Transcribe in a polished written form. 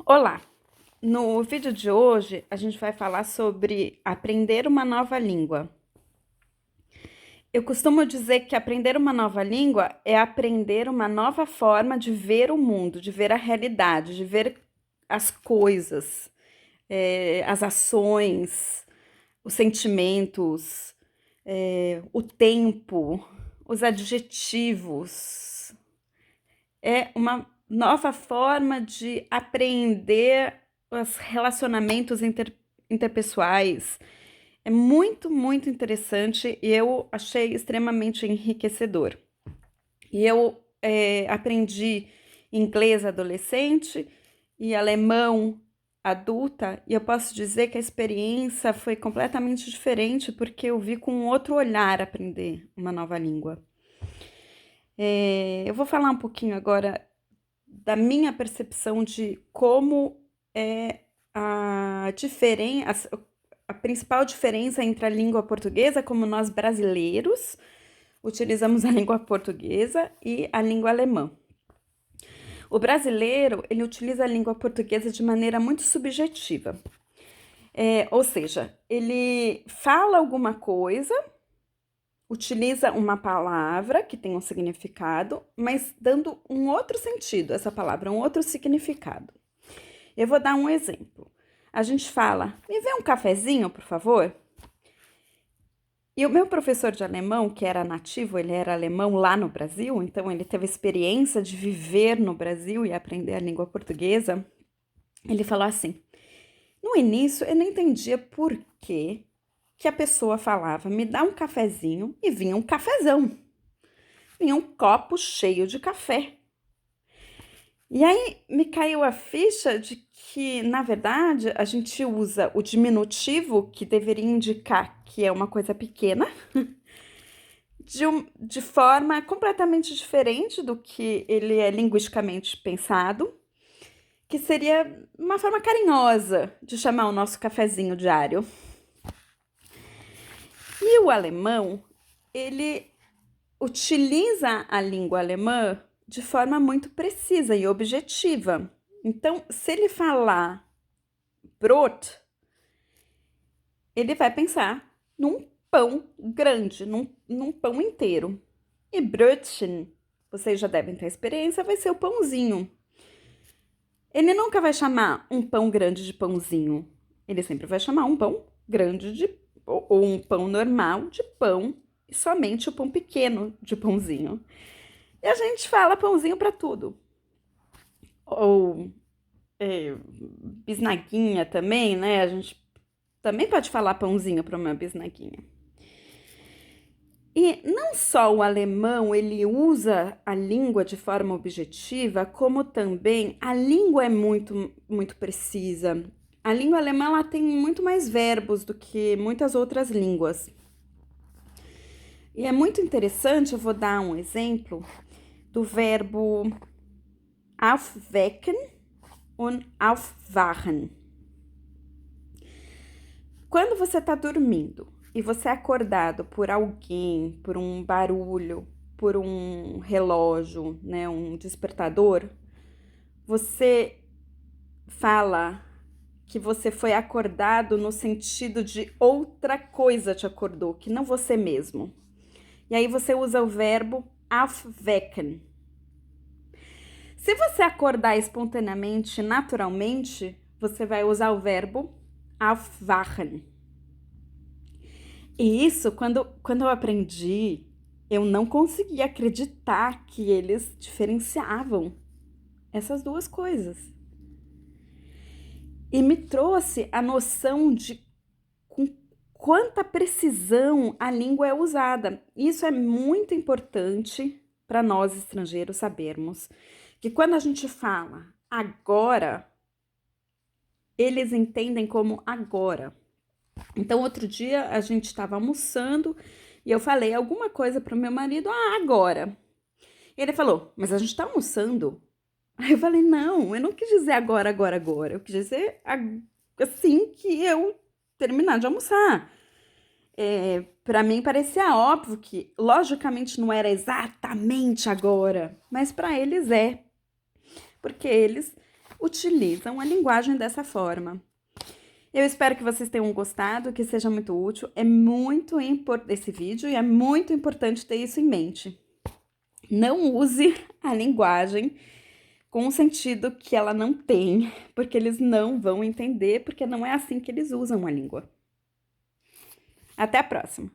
Olá! No vídeo de hoje, a gente vai falar sobre aprender uma nova língua. Eu costumo dizer que aprender uma nova língua é aprender uma nova forma de ver o mundo, de ver a realidade, de ver as coisas, as ações, os sentimentos, o tempo, os adjetivos. É uma nova forma de aprender os relacionamentos interpessoais. É muito, muito interessante e eu achei extremamente enriquecedor. E eu aprendi inglês adolescente e alemão adulta, e eu posso dizer que a experiência foi completamente diferente porque eu vi com outro olhar aprender uma nova língua. Eu vou falar um pouquinho agora da minha percepção de como é a principal diferença entre a língua portuguesa, como nós brasileiros utilizamos a língua portuguesa, e a língua alemã. O brasileiro, ele utiliza a língua portuguesa de maneira muito subjetiva. Ou seja, ele fala alguma coisa, utiliza uma palavra que tem um significado, mas dando um outro sentido, essa palavra, um outro significado. Eu vou dar um exemplo. A gente fala, me vê um cafezinho, por favor? E o meu professor de alemão, que era nativo, ele era alemão lá no Brasil, então ele teve a experiência de viver no Brasil e aprender a língua portuguesa. Ele falou assim: no início eu não entendia por que a pessoa falava, me dá um cafezinho, e vinha um cafezão, vinha um copo cheio de café. E aí me caiu a ficha de que, na verdade, a gente usa o diminutivo, que deveria indicar que é uma coisa pequena, de forma completamente diferente do que ele é linguisticamente pensado, que seria uma forma carinhosa de chamar o nosso cafezinho diário. E o alemão, ele utiliza a língua alemã de forma muito precisa e objetiva. Então, se ele falar Brot, ele vai pensar num pão grande, num pão inteiro. E Brötchen, vocês já devem ter experiência, vai ser o pãozinho. Ele nunca vai chamar um pão grande de pãozinho. Ele sempre vai chamar um pão grande ou um pão normal de pão, e somente o pão pequeno de pãozinho. E a gente fala pãozinho para tudo. Ou bisnaguinha também, né? A gente também pode falar pãozinho para uma bisnaguinha. E não só o alemão ele usa a língua de forma objetiva, como também a língua é muito, muito precisa. A língua alemã ela tem muito mais verbos do que muitas outras línguas. E é muito interessante, eu vou dar um exemplo do verbo aufwecken und aufwachen. Quando você está dormindo e você é acordado por alguém, por um barulho, por um relógio, né, um despertador, você fala que você foi acordado no sentido de outra coisa te acordou, que não você mesmo. E aí você usa o verbo aufwecken. Se você acordar espontaneamente, naturalmente, você vai usar o verbo aufwachen. E isso, quando eu aprendi, eu não conseguia acreditar que eles diferenciavam essas duas coisas. E me trouxe a noção de com quanta precisão a língua é usada. Isso é muito importante para nós estrangeiros sabermos que quando a gente fala agora, eles entendem como agora. Então, outro dia a gente estava almoçando e eu falei alguma coisa para o meu marido, agora. E ele falou, mas a gente está almoçando. Aí eu falei, não, eu não quis dizer agora, agora, agora. Eu quis dizer assim que eu terminar de almoçar. Para mim parecia óbvio que, logicamente, não era exatamente agora, mas para eles é. Porque eles utilizam a linguagem dessa forma. Eu espero que vocês tenham gostado, que seja muito útil. É muito importante esse vídeo e é muito importante ter isso em mente. Não use a linguagem com um sentido que ela não tem, porque eles não vão entender, porque não é assim que eles usam a língua. Até a próxima!